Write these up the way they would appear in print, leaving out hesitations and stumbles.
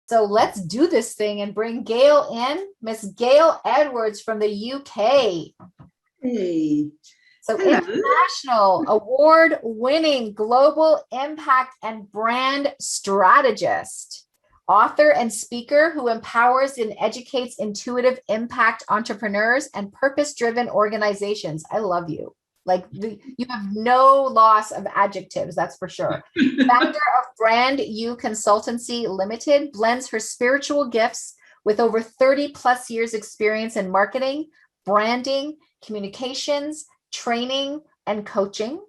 So let's do this thing and bring Gayle in, Miss Gayle Edwards from the UK. Hey. So Hello. international award-winning global impact and brand strategist, author and speaker who empowers and educates intuitive impact entrepreneurs and purpose-driven organizations. I love you. You have no loss of adjectives, that's for sure. Founder of Brand U Consultancy Limited, blends her spiritual gifts with over 30 plus years experience in marketing, branding, communications, training, and coaching.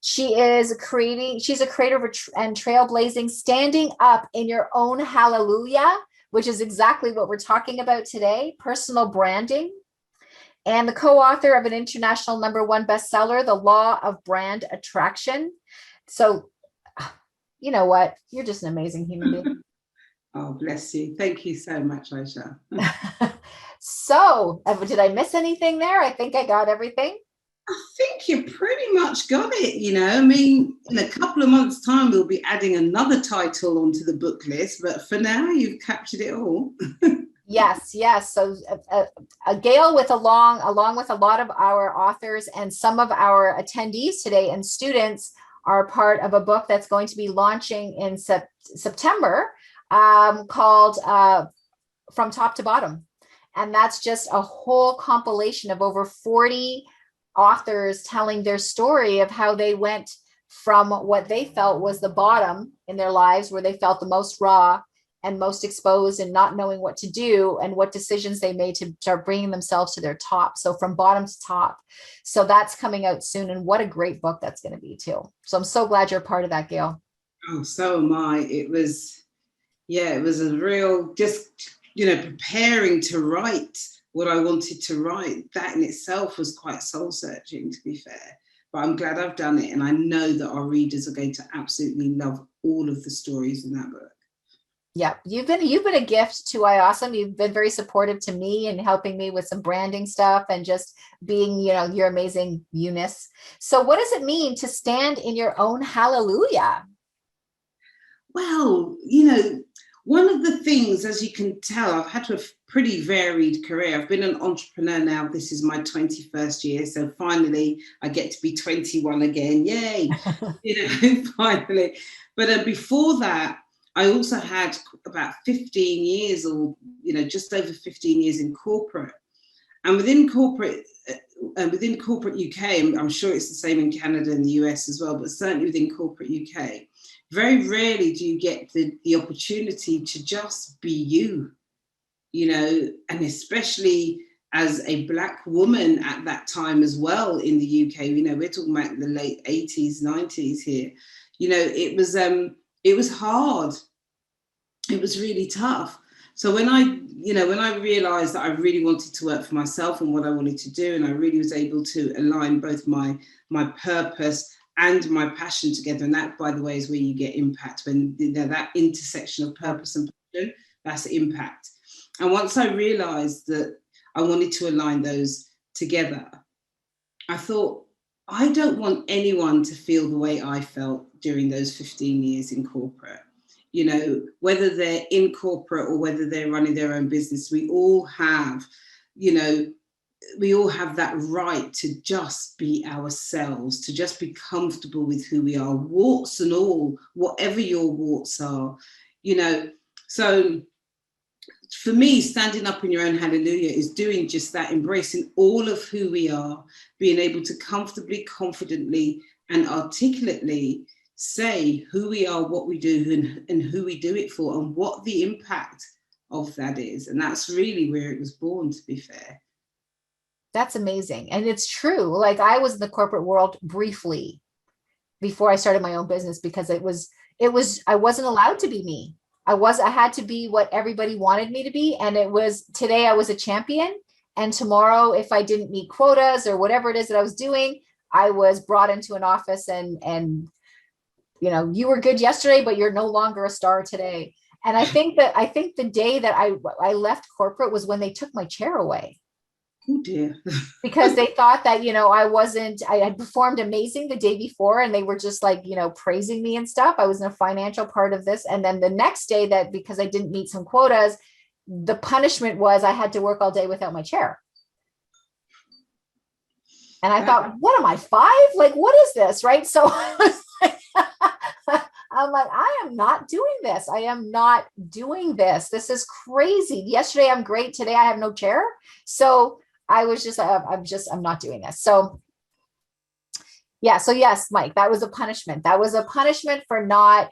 She's a creator and trailblazing, standing up in your own hallelujah, which is exactly what we're talking about today, personal branding. And the co-author of an international #1 bestseller, The Law of Brand Attraction. So, you know what? You're just an amazing human being. Oh, bless you. Thank you so much, Aisha. So, did I miss anything there? I think I got everything. I think you pretty much got it, I mean, in a couple of months' time, we'll be adding another title onto the book list, but for now, you've captured it all. Yes. So Gayle, along with a lot of our authors and some of our attendees today and students, are part of a book that's going to be launching in September called From Top to Bottom. And that's just a whole compilation of over 40 authors telling their story of how they went from what they felt was the bottom in their lives, where they felt the most raw and most exposed and not knowing what to do, and what decisions they made to start bringing themselves to their top. So from bottom to top. So that's coming out soon. And what a great book that's going to be too. So I'm so glad you're part of that, Gayle. Oh, so am I. It was a real, just, preparing to write what I wanted to write. That in itself was quite soul searching, to be fair. But I'm glad I've done it. And I know that our readers are going to absolutely love all of the stories in that book. Yeah, you've been a gift to IAUSM. You've been very supportive to me and helping me with some branding stuff and just being, your amazing Eunice. So what does it mean to stand in your own hallelujah? Well, one of the things, as you can tell, I've had a pretty varied career. I've been an entrepreneur now. This is my 21st year. So finally, I get to be 21 again. Yay, finally. But before that, I also had about 15 years or, just over 15 years in corporate. And within corporate UK, I'm sure it's the same in Canada and the US as well, but certainly within corporate UK, very rarely do you get the opportunity to just be you, and especially as a Black woman at that time as well in the UK, we're talking about the late 80s, 90s here, it was hard. It was really tough. So when I realized that I really wanted to work for myself and what I wanted to do, and I really was able to align both my purpose and my passion together, and that, by the way, is where you get impact, when that intersection of purpose and passion, that's impact. And once I realized that I wanted to align those together, I thought, I don't want anyone to feel the way I felt during those 15 years in corporate. Whether they're in corporate or whether they're running their own business, we all have that right to just be ourselves, to just be comfortable with who we are, warts and all, whatever your warts are, So for me, standing up in your own hallelujah is doing just that, embracing all of who we are, being able to comfortably, confidently, and articulately say who we are, what we do, and who we do it for, and what the impact of that is. And that's really where it was born, to be fair. That's amazing. And it's true. Like, I was in the corporate world briefly before I started my own business, because I wasn't allowed to be me. I had to be what everybody wanted me to be. And today I was a champion. And tomorrow, if I didn't meet quotas or whatever it is that I was doing, I was brought into an office and you were good yesterday, but you're no longer a star today. And I think the day that I left corporate was when they took my chair away. Oh dear. Because they thought that, I had performed amazing the day before and they were just like, praising me and stuff. I was in a financial part of this. And then the next day, that because I didn't meet some quotas, the punishment was I had to work all day without my chair. And I thought, what am I, 5? Like, what is this? Right. So I'm like, I am not doing this. I am not doing this. This is crazy. Yesterday, I'm great. Today, I have no chair. So I was just, I'm not doing this. So yeah. So yes, Mike, that was a punishment. That was a punishment for not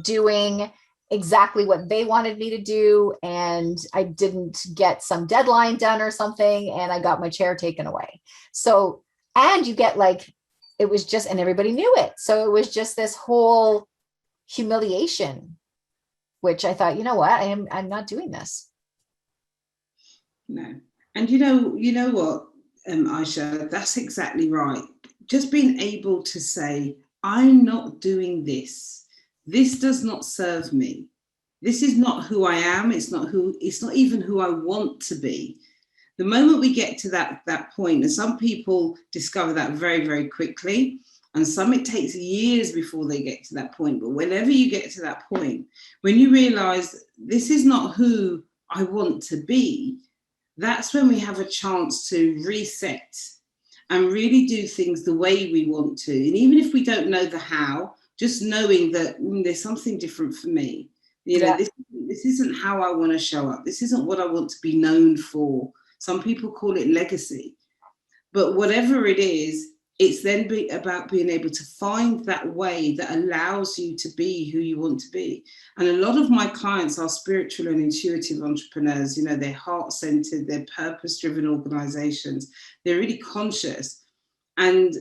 doing exactly what they wanted me to do. And I didn't get some deadline done or something. And I got my chair taken away. So, and you get like, it was just, and everybody knew it. So it was just this whole humiliation, which I thought, you know what, I'm not doing this. No. And you know what, Aisha, that's exactly right. Just being able to say, I'm not doing this. This does not serve me. This is not who I am. It's not even who I want to be. The moment we get to that point, and some people discover that very, very quickly, and some it takes years before they get to that point. But whenever you get to that point, when you realize this is not who I want to be, that's when we have a chance to reset and really do things the way we want to. And even if we don't know the how, just knowing that there's something different for me. This isn't how I want to show up. This isn't what I want to be known for. Some people call it legacy. But whatever it is, it's then about being able to find that way that allows you to be who you want to be. And a lot of my clients are spiritual and intuitive entrepreneurs. They're heart-centered, they're purpose-driven organizations. They're really conscious. And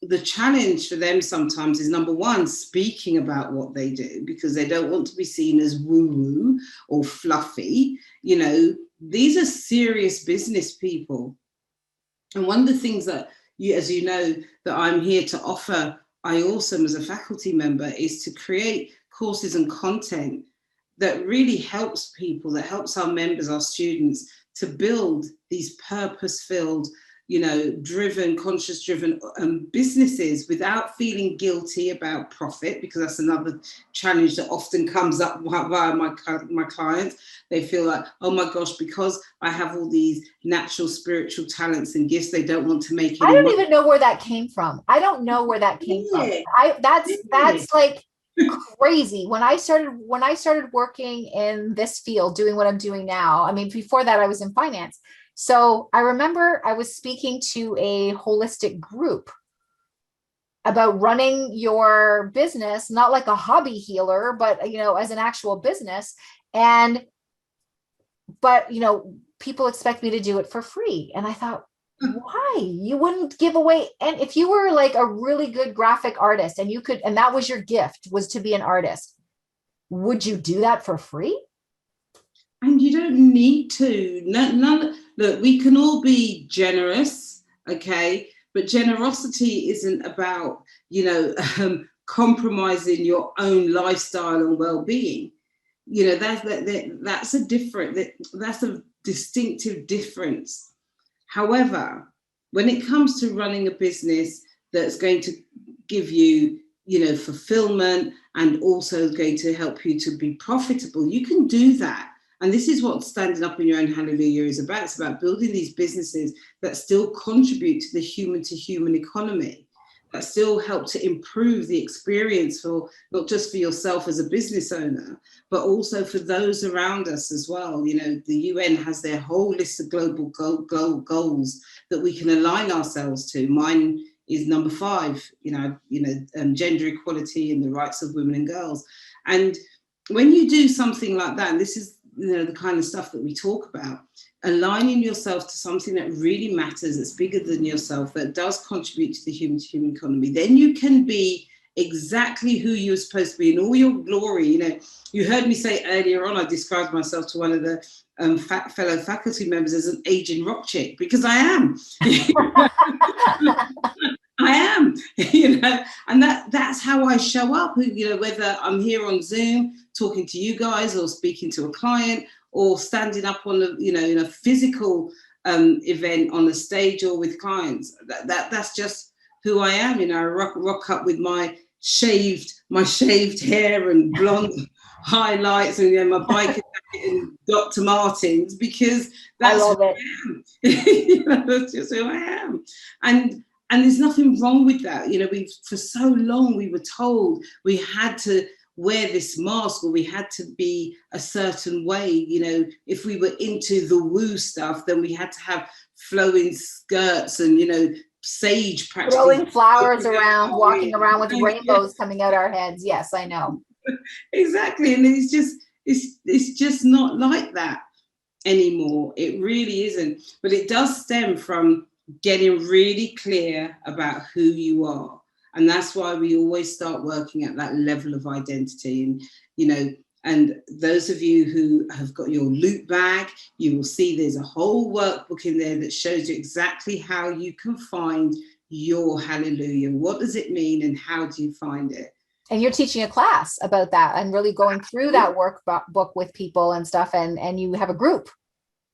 the challenge for them sometimes is, number one, speaking about what they do, because they don't want to be seen as woo-woo or fluffy. These are serious business people. And one of the things that as you know, that I'm here to offer IAUSM as a faculty member is to create courses and content that really helps people, that helps our members, our students, to build these purpose-filled, driven, conscious-driven businesses without feeling guilty about profit, because that's another challenge that often comes up via my clients. They feel like, oh my gosh, because I have all these natural spiritual talents and gifts, they don't want to make any I don't money. even know where that came from. I don't know where that came from. That's like crazy. When I started working in this field, doing what I'm doing now, I mean, before that I was in finance. So I remember I was speaking to a holistic group about running your business, not like a hobby healer, but, as an actual business. But people expect me to do it for free. And I thought, why? You wouldn't give away. And if you were like a really good graphic artist and and that was your gift, was to be an artist, would you do that for free? And you don't need to. Look, we can all be generous, okay? But generosity isn't about, compromising your own lifestyle and well-being. That's a distinctive difference. However, when it comes to running a business that's going to give you, fulfillment and also going to help you to be profitable, you can do that. And this is what Standing Up in Your Own Hallelujah is about. It's about building these businesses that still contribute to the human-to-human economy, that still help to improve the experience for not just for yourself as a business owner, but also for those around us as well. The UN has their whole list of global goals that we can align ourselves to. Mine is number 5, gender equality and the rights of women and girls. And when you do something like that, and this is the kind of stuff that we talk about, aligning yourself to something that really matters, that's bigger than yourself, that does contribute to the human-to-human economy, then you can be exactly who you're supposed to be in all your glory. You heard me say earlier on, I described myself to one of the fellow faculty members as an aging rock chick, because I am. I am, and that's how I show up, whether I'm here on Zoom talking to you guys or speaking to a client or standing up on in a physical event on a stage or with clients. That's just who I am. You know, I rock up with my shaved hair and blonde highlights and, you know, my biker jacket and Dr. Martens, because that's I love who it. I am. You know, that's just who I am. And there's nothing wrong with that. You know, for so long we were told we had to wear this mask, or we had to be a certain way. You know, if we were into the woo stuff, then we had to have flowing skirts and, you know, sage practically Throwing flowers around, walking around with rainbows coming out our heads. Yes, I know. Exactly. And it's just not like that anymore. It really isn't. But it does stem from getting really clear about who you are. And that's why we always start working at that level of identity. And, you know, and those of you who have got your loot bag, you will see there's a whole workbook in there that shows you exactly how you can find your hallelujah. What does it mean and how do you find it? And you're teaching a class about that and really going through that workbook with people and stuff. And you have a group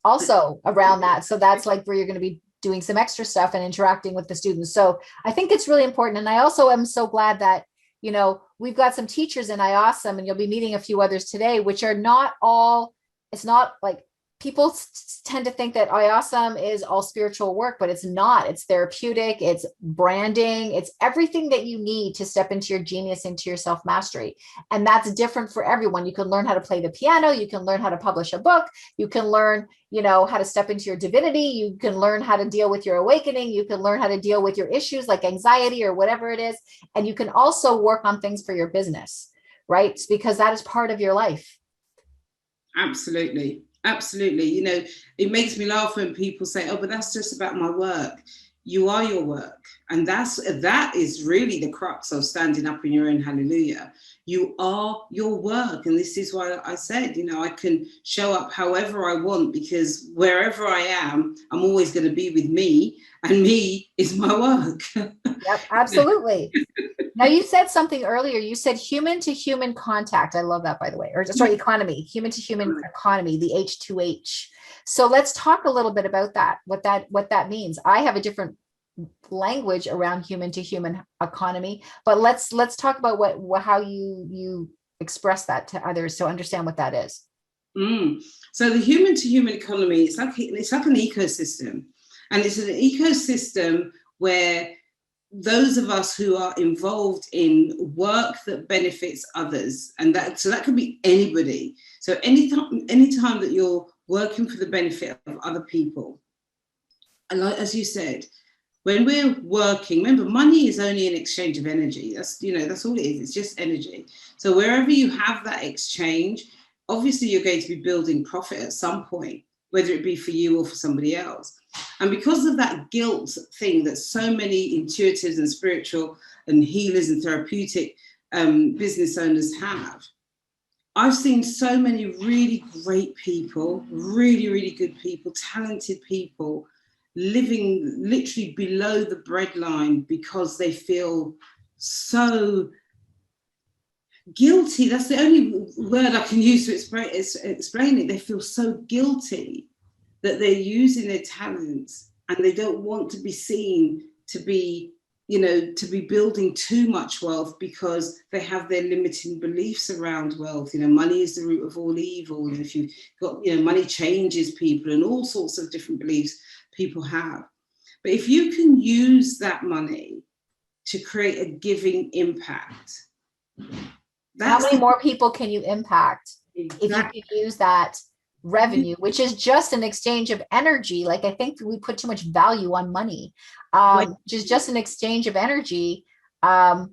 also around that. So that's like where you're going to be doing some extra stuff and interacting with the students. So I think it's really important. And I also am so glad that, you know, we've got some teachers in IAUSM, and you'll be meeting a few others today, which are not all, it's not like, people tend to think that IAUSM is all spiritual work, but it's not. It's therapeutic, it's branding, it's everything that you need to step into your genius, into your self-mastery. And that's different for everyone. You can learn how to play the piano, you can learn how to publish a book, you can learn, you know, how to step into your divinity, you can learn how to deal with your awakening, you can learn how to deal with your issues like anxiety or whatever it is. And you can also work on things for your business, right? Because that is part of your life. Absolutely. Absolutely. You know, it makes me laugh when people say, oh, but that's just about my work. You are your work. And that is really the crux of standing up in your own hallelujah. You are your work. And this is why I said, you know, I can show up however I want, because wherever I am, I'm always going to be with me, and me is my work. Yep, absolutely. Now, you said something earlier. You said human to human contact. I love that, by the way. Or sorry, economy, human to human economy, the H2H. So let's talk a little bit about that, what that means. I have a different language around human to human economy, but let's talk about how you express that to others, so understand what that is. So the human to human economy, it's like an ecosystem, and it's an ecosystem where those of us who are involved in work that benefits others, and that could be anybody. So anytime that you're working for the benefit of other people, and like, as you said, when we're working, remember, money is only an exchange of energy. That's all it is. It's just energy. So wherever you have that exchange, obviously you're going to be building profit at some point, whether it be for you or for somebody else. And because of that guilt thing that so many intuitives and spiritual and healers and therapeutic business owners have, I've seen so many really great people, really, really good people, talented people, living literally below the breadline because they feel so guilty. That's the only word I can use to explain it. They feel so guilty that they're using their talents, and they don't want to be seen to be, to be building too much wealth, because they have their limiting beliefs around wealth. Money is the root of all evil. And if you've got, money changes people, and all sorts of different beliefs people have. But if you can use that money to create a giving impact, how many more people can you impact if you can use that revenue, which is just an exchange of energy? Like, I think we put too much value on money, which is just an exchange of energy. Think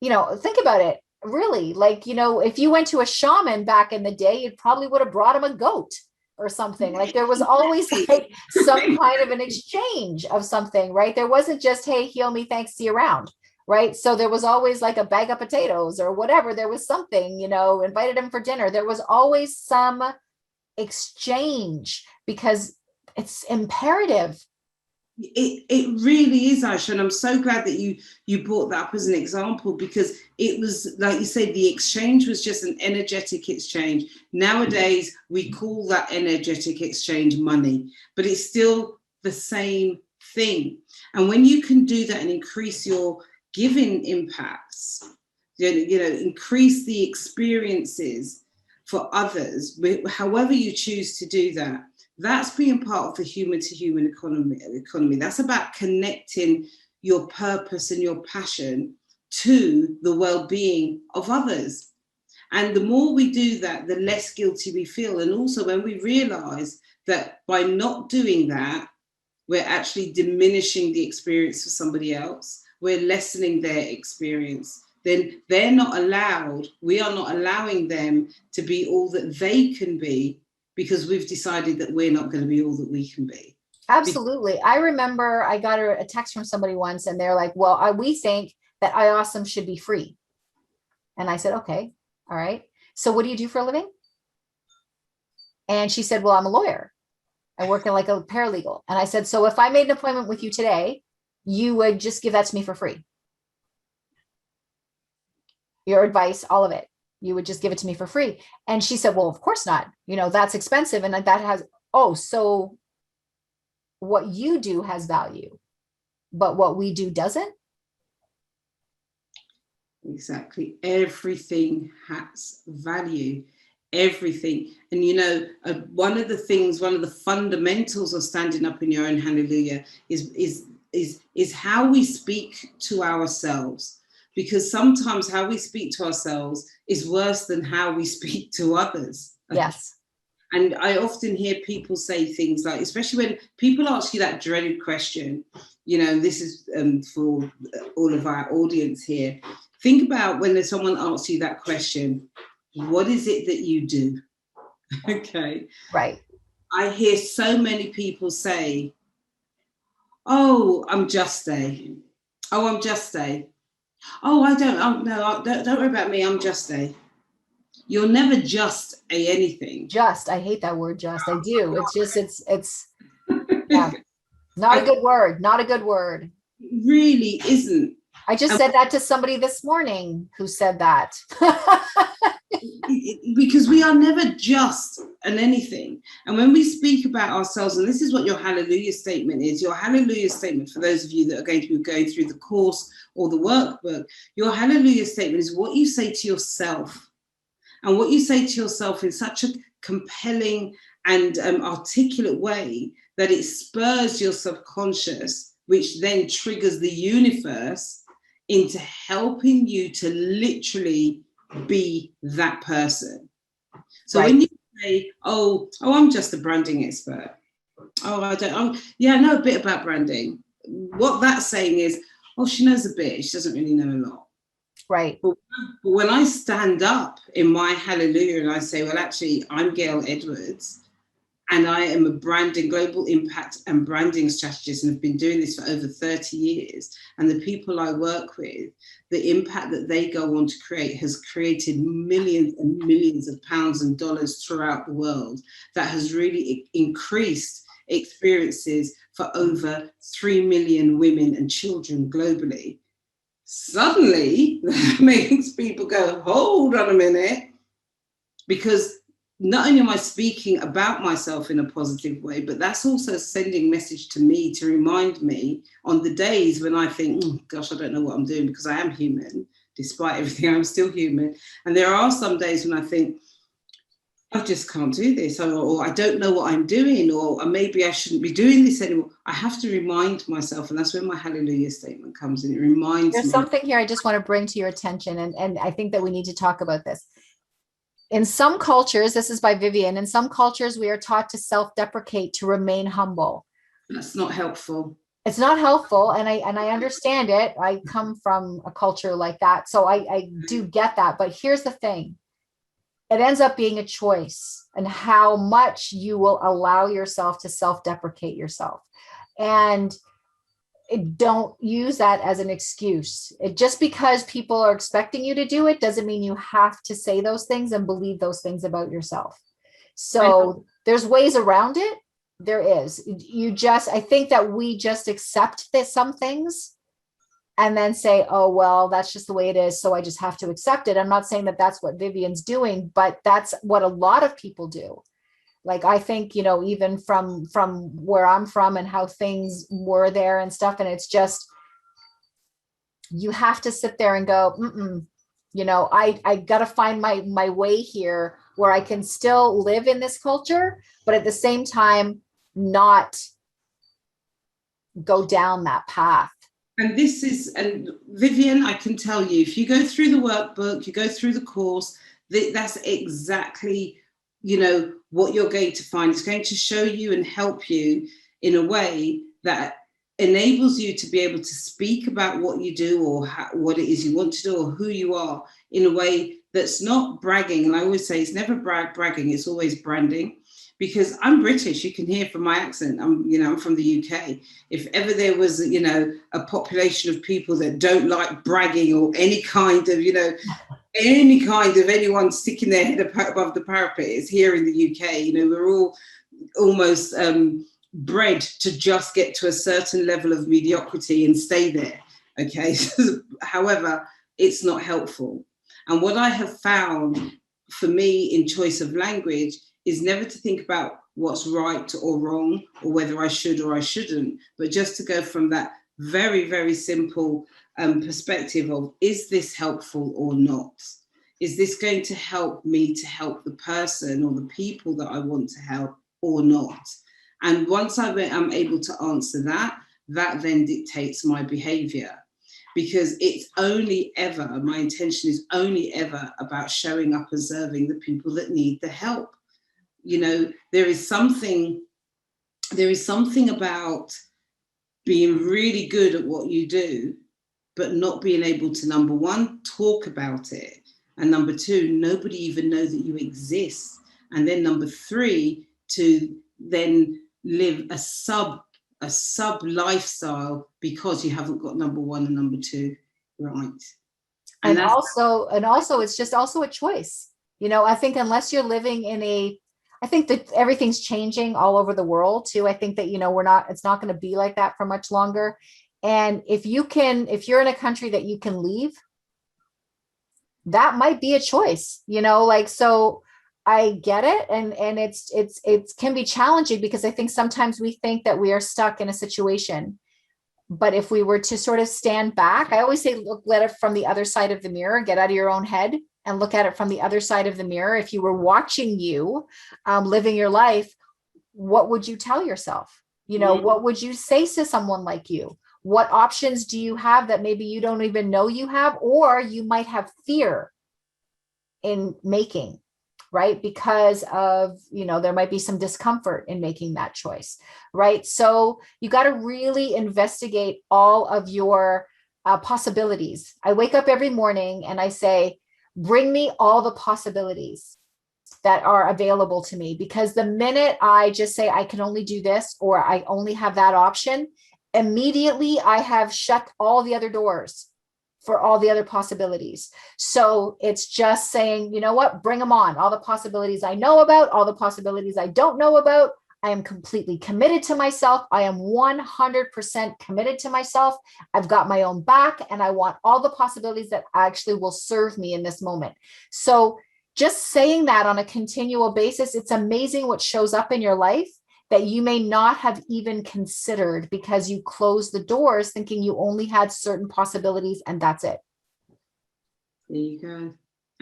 about it, really. Like, if you went to a shaman back in the day, you probably would have brought him a goat or something. Like, there was always like some kind of an exchange of something, right? There wasn't just, hey, heal me, thanks, see you around. Right. So there was always like a bag of potatoes or whatever. There was something, invited him for dinner. There was always some exchange, because it's imperative It really is, Aisha, and I'm so glad that you brought that up as an example, because it was, like you said, the exchange was just an energetic exchange. Nowadays, we call that energetic exchange money, but it's still the same thing. And when you can do that and increase your giving impacts, increase the experiences for others, however you choose to do that, that's being part of the human to human economy. That's about connecting your purpose and your passion to the well-being of others. And the more we do that, the less guilty we feel. And also when we realize that by not doing that, we're actually diminishing the experience for somebody else, we're lessening their experience, then they're not allowed, we are not allowing them to be all that they can be, because we've decided that we're not going to be all that we can be. Absolutely. I remember I got a text from somebody once and they're like, well, we think that IAUSM should be free. And I said, okay, all right. So what do you do for a living? And she said, well, I'm a lawyer. I work in like a paralegal. And I said, so if I made an appointment with you today, you would just give that to me for free. Your advice, all of it. You would just give it to me for free. And she said, well, of course not. That's expensive. And that has, so what you do has value, but what we do doesn't? Exactly. Everything has value. Everything. And one of the fundamentals of standing up in your own hallelujah is how we speak to ourselves. Because sometimes how we speak to ourselves is worse than how we speak to others. Yes. And I often hear people say things like, especially when people ask you that dreaded question, this is for all of our audience here. Think about when there's someone asks you that question, what is it that you do? Okay. Right. I hear so many people say, oh, I'm just a. Oh, I'm just a. Oh, don't worry about me. I'm just a. You're never just a anything. Just, I hate that word just. I do. It's just, it's yeah, not a good word. Not a good word. It really isn't. I just said that to somebody this morning who said that. Because we are never just an anything. And when we speak about ourselves, and this is what your hallelujah statement is, your hallelujah statement, for those of you that are going to be going through the course or the workbook, your hallelujah statement is what you say to yourself. And what you say to yourself in such a compelling and articulate way that it spurs your subconscious, which then triggers the universe into helping you to literally be that person. So right. When you say, oh, I'm just a branding expert. Oh, I know a bit about branding. What that's saying is, she knows a bit. She doesn't really know a lot. Right. But when I stand up in my hallelujah and I say, well, actually, I'm Gayle Edwards, and I am a global impact and branding strategist, and have been doing this for over 30 years. And the people I work with, the impact that they go on to create has created millions and millions of pounds and dollars throughout the world. That has really increased experiences for over 3 million women and children globally. Suddenly, that makes people go, hold on a minute, because not only am I speaking about myself in a positive way, but that's also sending message to me to remind me on the days when I think, gosh, I don't know what I'm doing, because I am human. Despite everything, I'm still human. And there are some days when I think, I just can't do this, or I don't know what I'm doing, or maybe I shouldn't be doing this anymore. I have to remind myself, and that's where my hallelujah statement comes in. It reminds me. There's something here I just want to bring to your attention, and I think that we need to talk about this. In some cultures, this is by Vivian, in some cultures, we are taught to self-deprecate, to remain humble. That's not helpful. It's not helpful. And I understand it. I come from a culture like that. So I do get that. But here's the thing. It ends up being a choice and how much you will allow yourself to self-deprecate yourself. And don't use that as an excuse. Just because people are expecting you to do it doesn't mean you have to say those things and believe those things about yourself. So there's ways around it. There is. I think that we just accept that some things and then say, oh, well, that's just the way it is, so I just have to accept it. I'm not saying that that's what Vivian's doing, but that's what a lot of people do. Like, I think, even from where I'm from and how things were there and stuff, and it's just, you have to sit there and go, I got to find my way here where I can still live in this culture, but at the same time, not go down that path. And Vivian, I can tell you, if you go through the workbook, you go through the course, that's exactly, what you're going to find. It's going to show you and help you in a way that enables you to be able to speak about what you do or what it is you want to do or who you are in a way that's not bragging. And I always say it's never bragging, it's always branding. Because I'm British, you can hear from my accent. I'm from the UK. If ever there was, a population of people that don't like bragging or any kind of, anyone sticking their head above the parapet, it's here in the UK. We're all almost bred to just get to a certain level of mediocrity and stay there. Okay. However, it's not helpful. And what I have found for me in choice of language is never to think about what's right or wrong or whether I should or I shouldn't, but just to go from that very, very simple perspective of, is this helpful or not? Is this going to help me to help the person or the people that I want to help or not? And once I'm able to answer that then dictates my behavior. Because it's only ever, my intention is only ever about showing up and serving the people that need the help. There is something about being really good at what you do, but not being able to, number one, talk about it. And number two, nobody even know that you exist. And then number three, to then live a sub lifestyle because you haven't got number one and number two right. And also it's just also a choice. I think unless you're living I think that everything's changing all over the world too. I think that, it's not going to be like that for much longer. And if you're in a country that you can leave, that might be a choice, so I get it. And it can be challenging because I think sometimes we think that we are stuck in a situation. But if we were to sort of stand back, I always say, look at it from the other side of the mirror, get out of your own head and look at it from the other side of the mirror. If you were watching you living your life, what would you tell yourself? What would you say to someone like you? What options do you have that maybe you don't even know you have, or you might have fear in making, right? Because of, there might be some discomfort in making that choice, right? So you got to really investigate all of your possibilities. I wake up every morning and I say, bring me all the possibilities that are available to me. Because the minute I just say, I can only do this, or I only have that option, immediately I have shut all the other doors for all the other possibilities. So it's just saying, you know what, bring them on. All the possibilities I know about, all the possibilities I don't know about. I am completely committed to myself. I am 100% committed to myself. I've got my own back, and I want all the possibilities that actually will serve me in this moment. So just saying that on a continual basis, it's amazing what shows up in your life that you may not have even considered because you closed the doors thinking you only had certain possibilities and that's it. There you go.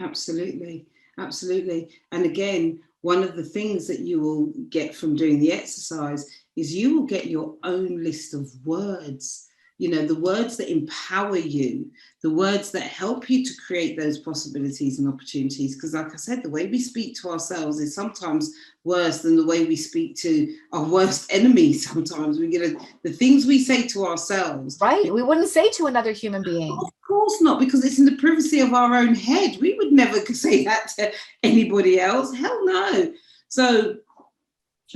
Absolutely. Absolutely. And again, one of the things that you will get from doing the exercise is you will get your own list of words, the words that empower you, the words that help you to create those possibilities and opportunities. Because like I said, the way we speak to ourselves is sometimes worse than the way we speak to our worst enemy. Sometimes the things we say to ourselves. Right. We wouldn't say to another human being. Of course not, because it's in the privacy of our own head. We would never say that to anybody else. Hell no. So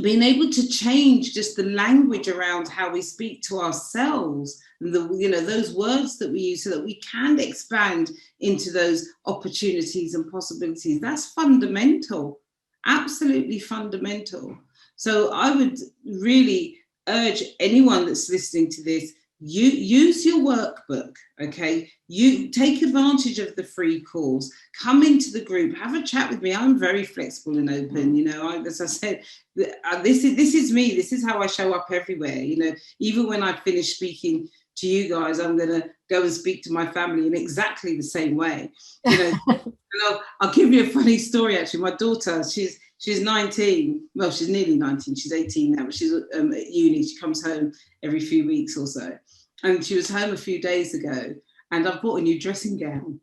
being able to change just the language around how we speak to ourselves and those words that we use so that we can expand into those opportunities and possibilities, that's fundamental, absolutely fundamental. So I would really urge anyone that's listening to this, you use your workbook, okay? You take advantage of the free calls, come into the group, have a chat with me. I'm very flexible and open, you know. As I said, this is me. This is how I show up everywhere, you know. Even when I finish speaking to you guys, I'm gonna go and speak to my family in exactly the same way, you know. And I'll give you a funny story. Actually, my daughter, she's 19. Well, she's nearly 19. She's 18 now, but she's at uni. She comes home every few weeks or so. And she was home a few days ago, and I bought a new dressing gown.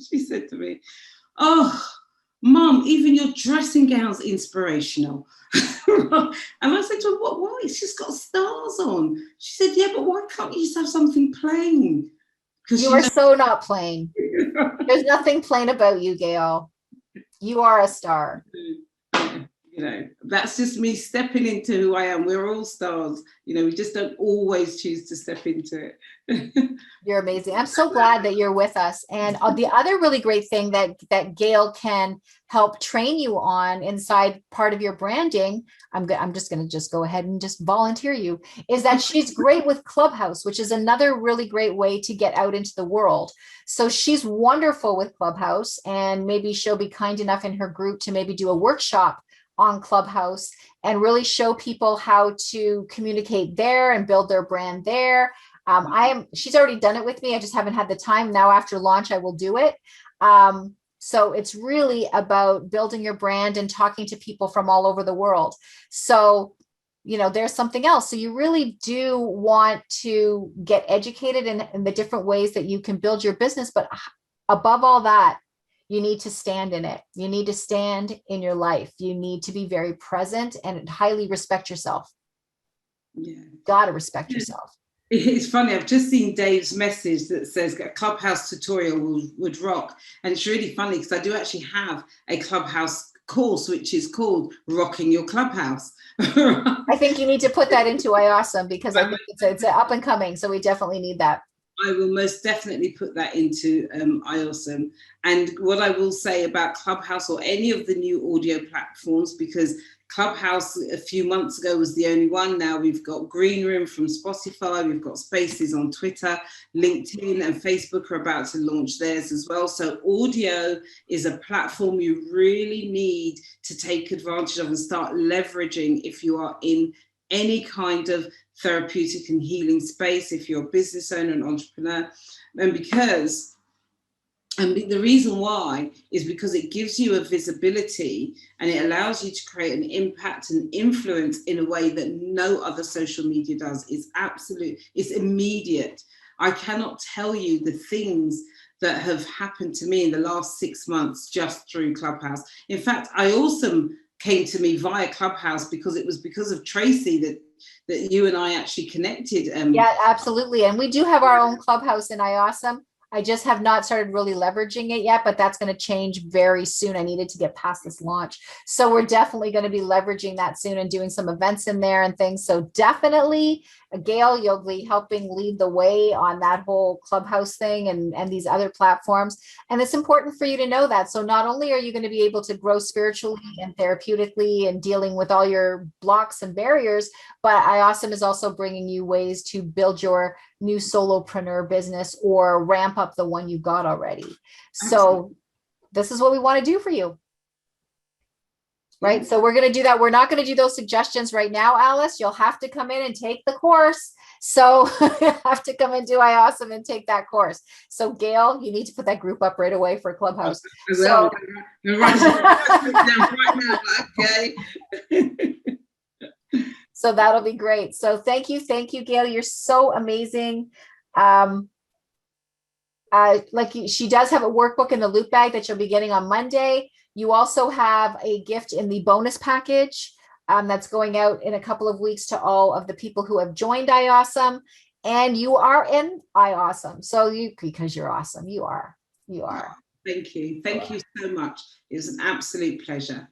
She said to me, "Oh, Mum, even your dressing gown's inspirational." And I said to her, "What? Why? It's just got stars on." She said, "Yeah, but why can't you just have something plain?" You are so not plain. There's nothing plain about you, Gayle. You are a star. You know, that's just me stepping into who I am. We're all stars. You know, we just don't always choose to step into it. You're amazing. I'm so glad that you're with us. And the other really great thing that Gayle can help train you on inside part of your branding, I'm just going to go ahead and just volunteer you, is that she's great with Clubhouse, which is another really great way to get out into the world. So she's wonderful with Clubhouse, and maybe she'll be kind enough in her group to maybe do a workshop on Clubhouse and really show people how to communicate there and build their brand there. She's already done it with me. I just haven't had the time. Now after launch, I will do it. So it's really about building your brand and talking to people from all over the world. So, you know, there's something else. So you really do want to get educated in the different ways that you can build your business. But above all that, you need to stand in it. You need to stand in your life. You need to be very present and highly respect yourself. Yeah. Got to respect yourself. It's funny, I've just seen Dave's message that says a Clubhouse tutorial would rock. And it's really funny because I do actually have a Clubhouse course, which is called Rocking Your Clubhouse. I think you need to put that into IAUSM because I think it's up and coming. So we definitely need that. I will most definitely put that into IAUSM. And what I will say about Clubhouse or any of the new audio platforms, because Clubhouse a few months ago was the only one. Now we've got Green Room from Spotify, we've got Spaces on Twitter, LinkedIn and Facebook are about to launch theirs as well. So audio is a platform you really need to take advantage of and start leveraging if you are in any kind of therapeutic and healing space, if you're a business owner and entrepreneur. And the reason why is because it gives you a visibility and it allows you to create an impact and influence in a way that no other social media does. It's absolute, it's immediate. I cannot tell you the things that have happened to me in the last 6 months just through Clubhouse. In fact, IAUSM came to me via Clubhouse because it was because of Tracy that you and I actually connected. Yeah, absolutely. And we do have our own Clubhouse in IAUSM. I just have not started really leveraging it yet, but that's going to change very soon. I needed to get past this launch. So we're definitely going to be leveraging that soon and doing some events in there and things. So definitely, Gayle, you'll be helping lead the way on that whole Clubhouse thing and these other platforms. And it's important for you to know that. So not only are you going to be able to grow spiritually and therapeutically and dealing with all your blocks and barriers, but IAUSM is also bringing you ways to build your new solopreneur business or ramp up the one you got already. So this is what we want to do for you. Right. So we're going to do that. We're not going to do those suggestions right now, Alice. You'll have to come in and take the course. So you have to come and do IAUSM and take that course. So Gayle, you need to put that group up right away for Clubhouse. So okay. So that'll be great. So thank you, Gayle. You're so amazing. She does have a workbook in the loop bag that you'll be getting on Monday. You also have a gift in the bonus package that's going out in a couple of weeks to all of the people who have joined IAUSM, and you are in IAUSM. So because you're awesome, you are. Thank you so much. It was an absolute pleasure.